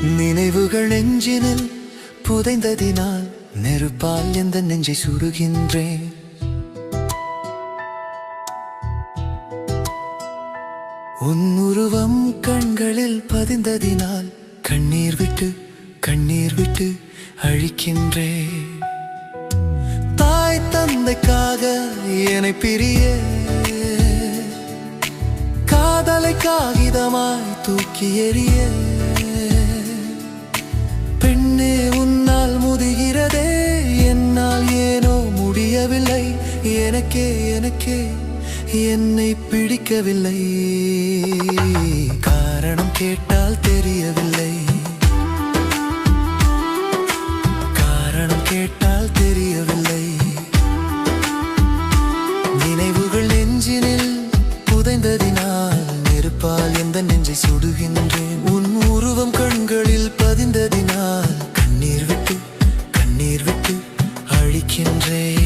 நினைவுகள் நெஞ்சினில் புதைந்ததினால் நெருப்பால் எந்த நெஞ்சை சுடுகின்றேன். உன் உருவம் கண்களில் பதிந்ததினால் கண்ணீர் விட்டு அழிக்கின்றேன். தாய் தந்தைக்காக என்னை பிரிய காதலை காகிதமாய் தூக்கி எறிய பெண்ணே உன்னால் முதுகிறதே, என்னால் ஏனோ முடியவில்லை. எனக்கே என்னை பிடிக்கவில்லை. காரணம் கேட்டால் தெரியவில்லை, காரணம் கேட்டால் தெரியவில்லை. நினைவுகள் நெஞ்சினில் புதைந்ததினால் நெருப்பால் எந்த நெஞ்சை சுடுகின்றேன். உன் உருவம் கண்களில் பதிந்ததினால் கண்ணீர் விட்டு அழிக்கின்றேன்.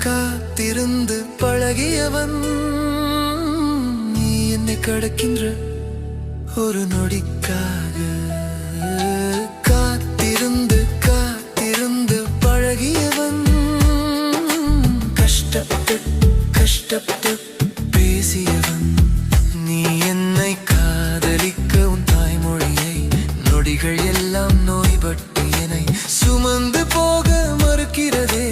காத்திருந்து பழகியவன் நீ என்னை கடக்கின்ற ஒரு நொடிக்காக. காத்திருந்து பழகியவன் கஷ்டப்பட்டு பேசியவன். நீ என்னை காதலிக்க உன் தாய்மொழியை நொடிகள் எல்லாம் நோய்பட்டு என்னை சுமந்து போக மறுக்கிறதே.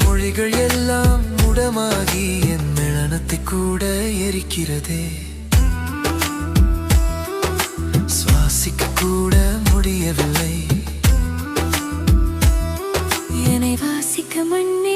மொழிகள் எல்லாம் முடமாகி என் மெளனத்தை கூட எரிக்கிறதே. சுவாசிக்க கூட முடியவில்லை. என்னை வாசிக்க மண்ணே